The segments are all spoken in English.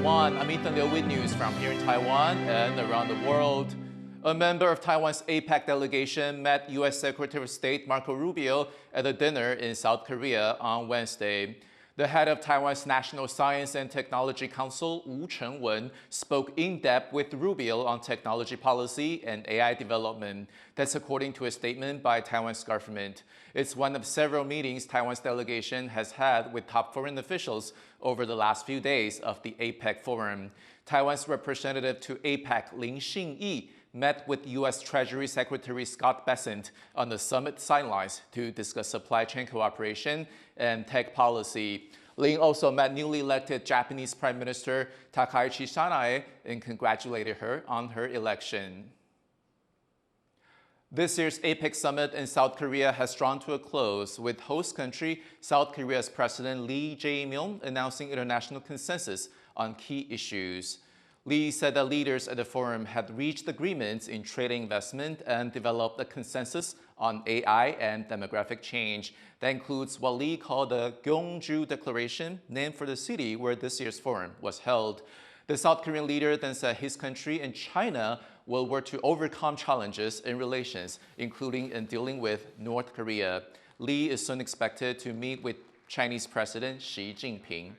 Taiwan. I'm Ethan Liu with news from here in Taiwan and around the world. A member of Taiwan's APEC delegation met U.S. Secretary of State Marco Rubio at a dinner in South Korea on Wednesday. The head of Taiwan's National Science and Technology Council, Wu Chengwen, spoke in depth with Rubio on technology policy and AI development. That's according to a statement by Taiwan's government. It's one of several meetings Taiwan's delegation has had with top foreign officials over the last few days of the APEC forum. Taiwan's representative to APEC, Lin Xinyi, met with U.S. Treasury Secretary Scott Bessent on the summit sidelines to discuss supply chain cooperation and tech policy. Lin also met newly elected Japanese Prime Minister Takaichi Sanae and congratulated her on her election. This year's APEC summit in South Korea has drawn to a close, with host country South Korea's President Lee Jae-myung announcing international consensus on key issues. Lee said that leaders at the forum had reached agreements in trade investment and developed a consensus on AI and demographic change. That includes what Lee called the Gyeongju Declaration, named for the city where this year's forum was held. The South Korean leader then said his country and China will work to overcome challenges in relations, including in dealing with North Korea. Lee is soon expected to meet with Chinese President Xi Jinping.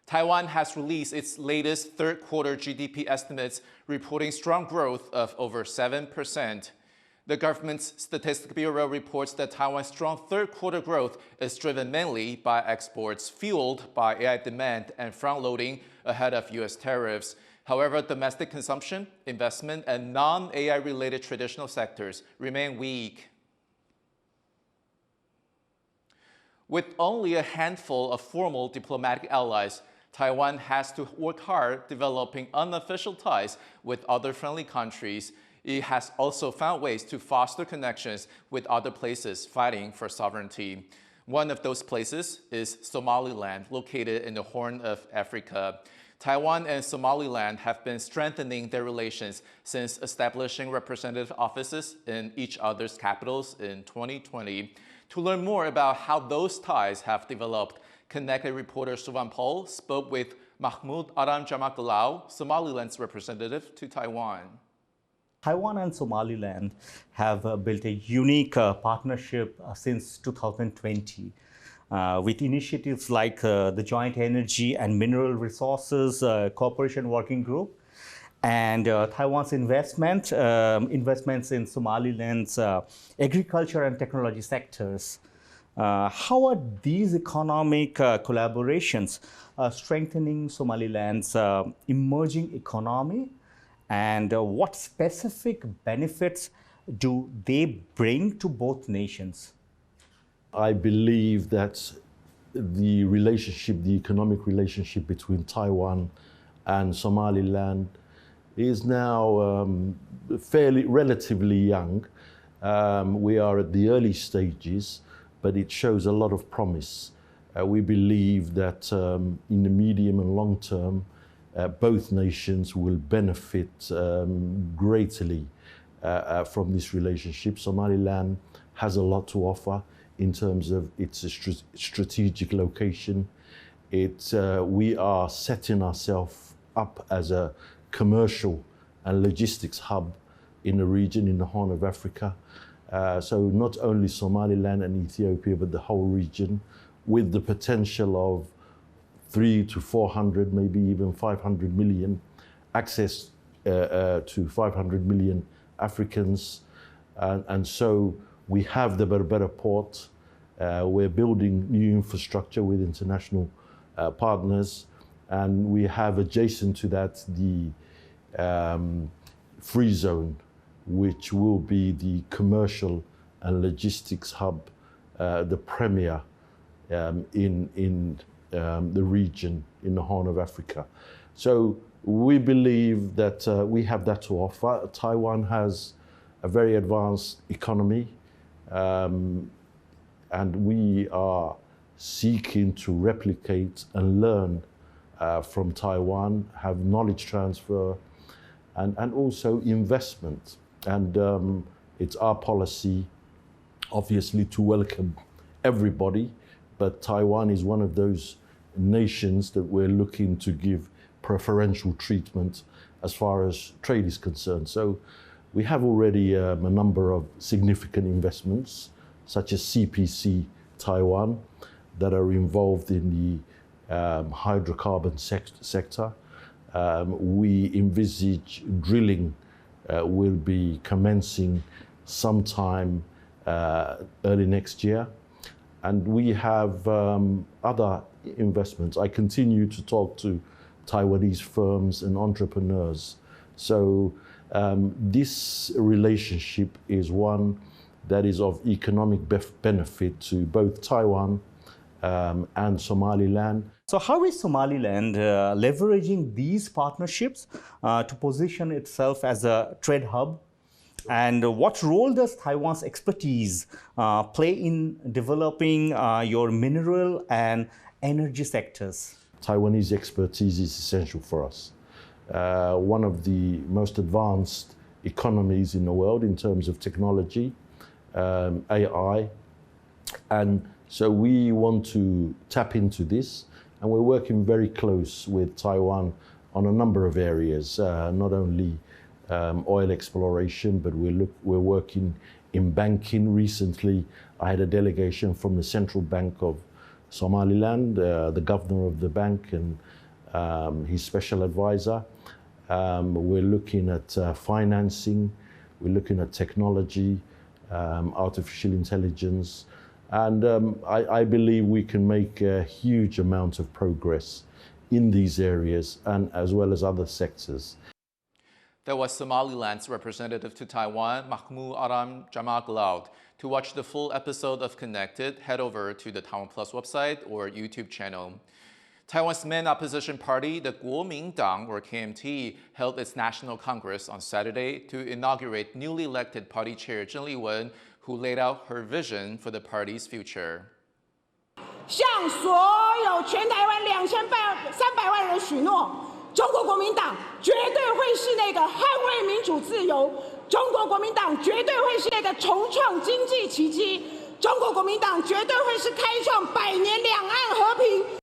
Taiwan has released its latest third-quarter GDP estimates, reporting strong growth of over 7%. The government's Statistics Bureau reports that Taiwan's strong third-quarter growth is driven mainly by exports, fueled by AI demand and front-loading ahead of U.S. tariffs. However, domestic consumption, investment, and non-AI-related traditional sectors remain weak. With only a handful of formal diplomatic allies, Taiwan has to work hard developing unofficial ties with other friendly countries. It has also found ways to foster connections with other places fighting for sovereignty. One of those places is Somaliland, located in the Horn of Africa. Taiwan and Somaliland have been strengthening their relations since establishing representative offices in each other's capitals in 2020. To learn more about how those ties have developed, Connected reporter Suvan Paul spoke with Mahmoud Aram Jamakalao, Somaliland's representative to Taiwan. Taiwan and Somaliland have built a unique partnership since 2020 with initiatives like the Joint Energy and Mineral Resources Cooperation Working Group and Taiwan's investments in Somaliland's agriculture and technology sectors. How are these economic collaborations strengthening Somaliland's emerging economy, and what specific benefits do they bring to both nations? I believe that the economic relationship between Taiwan and Somaliland is now relatively young. We are at the early stages, but it shows a lot of promise. We believe that in the medium and long term, both nations will benefit greatly from this relationship. Somaliland has a lot to offer in terms of its strategic location. We are setting ourselves up as a commercial and logistics hub in the region, in the Horn of Africa. So not only Somaliland and Ethiopia, but the whole region, with the potential of 300 to 400, maybe even 500 million, access to 500 million Africans. And so we have the Berbera port. We're building new infrastructure with international partners. And we have adjacent to that the free zone, which will be the commercial and logistics hub, the premier in the region, in the Horn of Africa. So we believe that we have that to offer. Taiwan has a very advanced economy, and we are seeking to replicate and learn from Taiwan, have knowledge transfer, and also investment. And it's our policy, obviously, to welcome everybody, but Taiwan is one of those nations that we're looking to give preferential treatment as far as trade is concerned. So we have already a number of significant investments, such as CPC Taiwan, that are involved in the hydrocarbon sector. We envisage drilling will be commencing sometime early next year. And we have other investments. I continue to talk to Taiwanese firms and entrepreneurs. So this relationship is one that is of economic benefit to both Taiwan and Somaliland. So how is Somaliland leveraging these partnerships to position itself as a trade hub? And what role does Taiwan's expertise play in developing your mineral and energy sectors? Taiwanese expertise is essential for us. One of the most advanced economies in the world in terms of technology, AI, and so we want to tap into this, and we're working very close with Taiwan on a number of areas, not only oil exploration, but we're working in banking. Recently, I had a delegation from the Central Bank of Somaliland, the governor of the bank and his special advisor. We're looking at financing, we're looking at technology, artificial intelligence, and I believe we can make a huge amount of progress in these areas and as well as other sectors. That was Somaliland's representative to Taiwan, Mahmoud Aram Jamaglaud. To watch the full episode of Connected, head over to the TaiwanPlus website or YouTube channel. Taiwan's main opposition party, the Kuomintang, or KMT, held its National Congress on Saturday to inaugurate newly elected party chair Zheng Liwen, who laid out her vision for the party's future. 向所有全台湾2300万人许诺，中国国民党绝对会是那个捍卫民主自由，中国国民党绝对会是那个重创经济奇迹，中国国民党绝对会是开创100年两岸和平。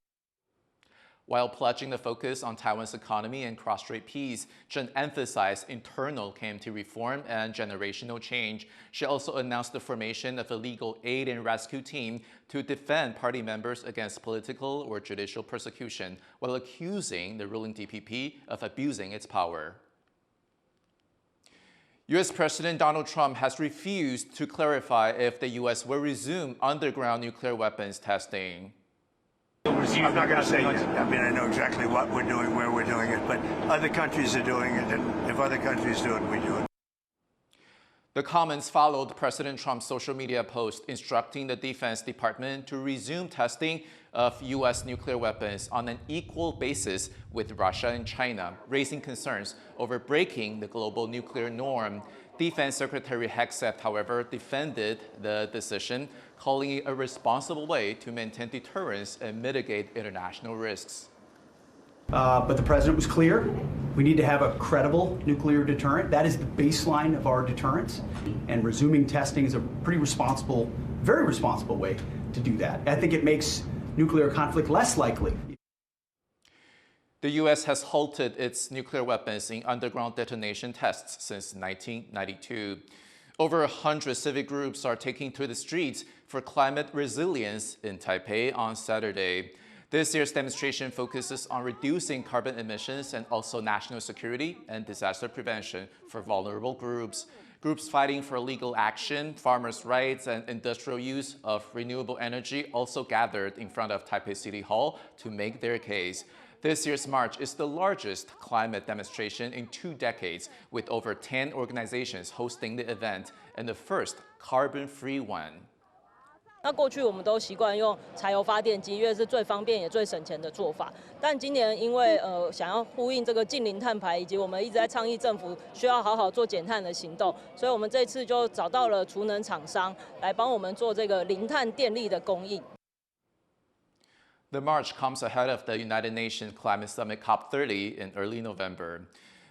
While pledging the focus on Taiwan's economy and cross-strait peace, Zheng emphasized internal KMT reform and generational change. She also announced the formation of a legal aid and rescue team to defend party members against political or judicial persecution, while accusing the ruling DPP of abusing its power. U.S. President Donald Trump has refused to clarify if the U.S. will resume underground nuclear weapons testing. I'm not going to say yet. I mean, I know exactly what we're doing, where we're doing it, but other countries are doing it, and if other countries do it, we do it. The comments followed President Trump's social media post instructing the Defense Department to resume testing of U.S. nuclear weapons on an equal basis with Russia and China, raising concerns over breaking the global nuclear norm. Defense Secretary Hegseth, however, defended the decision, calling it a responsible way to maintain deterrence and mitigate international risks. But the president was clear. We need to have a credible nuclear deterrent. That is the baseline of our deterrence. And resuming testing is a pretty responsible, very responsible way to do that. I think it makes nuclear conflict less likely. The U.S. has halted its nuclear weapons in underground detonation tests since 1992. Over 100 civic groups are taking to the streets for climate resilience in Taipei on Saturday. This year's demonstration focuses on reducing carbon emissions and also national security and disaster prevention for vulnerable groups. Groups fighting for legal action, farmers' rights, and industrial use of renewable energy also gathered in front of Taipei City Hall to make their case. This year's march is the largest climate demonstration in 2 decades, with over 10 organizations hosting the event and the first carbon-free one. 那过去我们都习惯用柴油发电机，因为是最方便也最省钱的做法。但今年因为想要呼应这个近零碳排，以及我们一直在倡议政府需要好好做减碳的行动，所以我们这次就找到了储能厂商来帮我们做这个零碳电力的供应。 The march comes ahead of the United Nations Climate Summit COP30 in early November.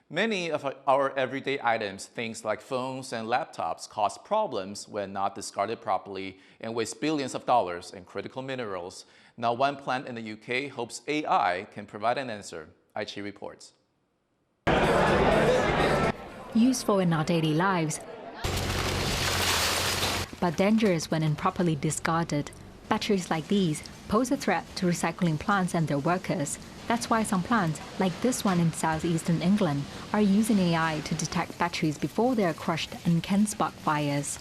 Many of our everyday items, things like phones and laptops, cause problems when not discarded properly and waste billions of dollars in critical minerals. Now, one plant in the UK hopes AI can provide an answer. Aichi reports. Useful in our daily lives, but dangerous when improperly discarded. Batteries like these pose a threat to recycling plants and their workers. That's why some plants, like this one in southeastern England, are using AI to detect batteries before they are crushed and can spark fires.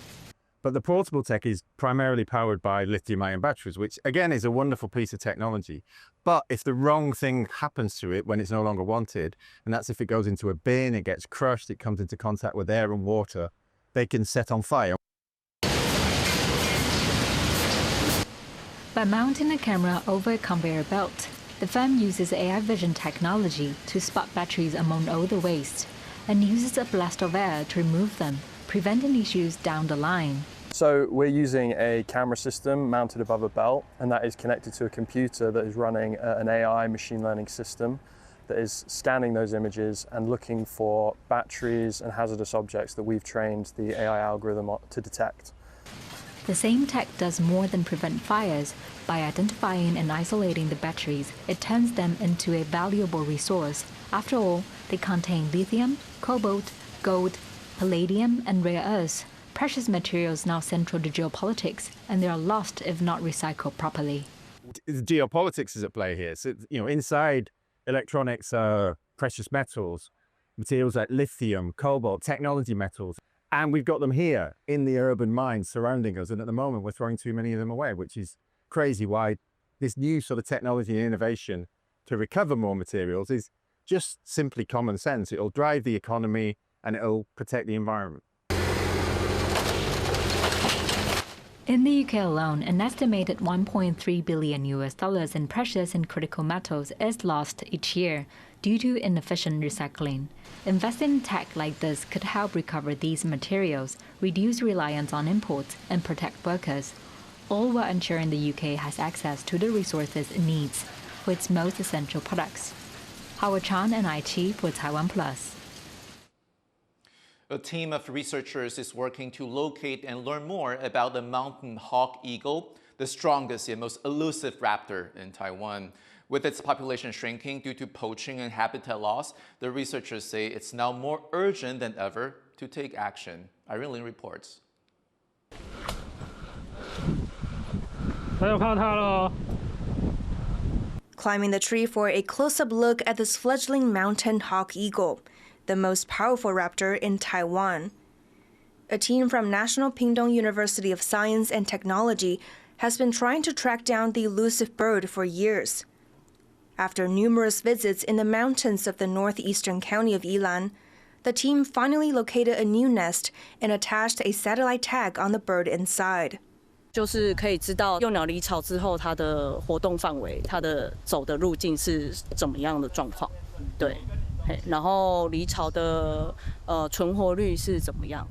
But the portable tech is primarily powered by lithium-ion batteries, which again is a wonderful piece of technology. But if the wrong thing happens to it when it's no longer wanted, and that's if it goes into a bin, it gets crushed, it comes into contact with air and water, they can set on fire. By mounting a camera over a conveyor belt, the firm uses AI vision technology to spot batteries among all the waste and uses a blast of air to remove them, preventing issues down the line. So we're using a camera system mounted above a belt, and that is connected to a computer that is running an AI machine learning system that is scanning those images and looking for batteries and hazardous objects that we've trained the AI algorithm to detect. The same tech does more than prevent fires. By identifying and isolating the batteries, it turns them into a valuable resource. After all, they contain lithium, cobalt, gold, palladium, and rare earths, precious materials now central to geopolitics, and they are lost if not recycled properly. Geopolitics is at play here. So, inside electronics are precious metals, materials like lithium, cobalt, technology metals. And we've got them here in the urban mines surrounding us. And at the moment, we're throwing too many of them away, which is crazy. Why this new sort of technology and innovation to recover more materials is just simply common sense. It'll drive the economy and it'll protect the environment. In the UK alone, an estimated $1.3 billion in precious and critical metals is lost each year due to inefficient recycling. Investing in tech like this could help recover these materials, reduce reliance on imports, and protect workers, all while ensuring the UK has access to the resources it needs for its most essential products. Howard Chan and Aichi for TaiwanPlus. A team of researchers is working to locate and learn more about the mountain hawk eagle, the strongest and most elusive raptor in Taiwan. With its population shrinking due to poaching and habitat loss, the researchers say it's now more urgent than ever to take action. Irene Lin reports. Climbing the tree for a close-up look at this fledgling mountain hawk eagle, the most powerful raptor in Taiwan. A team from National Pingtung University of Science and Technology has been trying to track down the elusive bird for years. After numerous visits in the mountains of the northeastern county of Yilan, the team finally located a new nest and attached a satellite tag on the bird inside. 就是可以知道幼鸟离巢之后它的活动范围，它的走的路径是怎么样的状况，对，然后离巢的存活率是怎么样。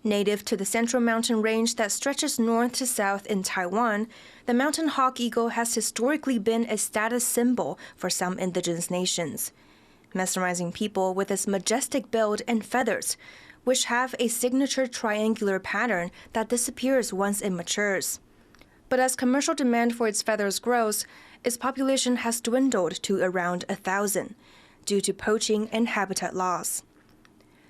Native to the central mountain range that stretches north to south in Taiwan, the mountain hawk eagle has historically been a status symbol for some indigenous nations, mesmerizing people with its majestic build and feathers, which have a signature triangular pattern that disappears once it matures. But as commercial demand for its feathers grows, its population has dwindled to around 1,000 due to poaching and habitat loss.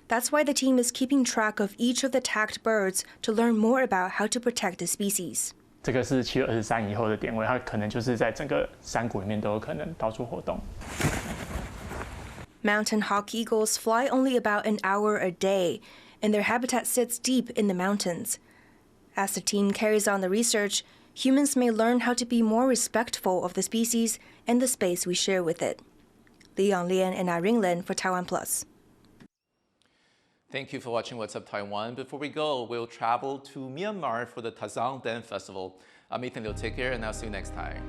That's why the team is keeping track of each of the tagged birds to learn more about how to protect the species. 这个是7月23以后的点位，它可能就是在整个山谷里面都有可能到处活动。 Mountain hawk eagles fly only about an hour a day, and their habitat sits deep in the mountains. As the team carries on the research, humans may learn how to be more respectful of the species and the space we share with it. Liang Lian and Irene Lin for TaiwanPlus. Thank you for watching What's Up Taiwan. Before we go, we'll travel to Myanmar for the Tazang Dance Festival. I'm Ethan Liu. Take care, and I'll see you next time.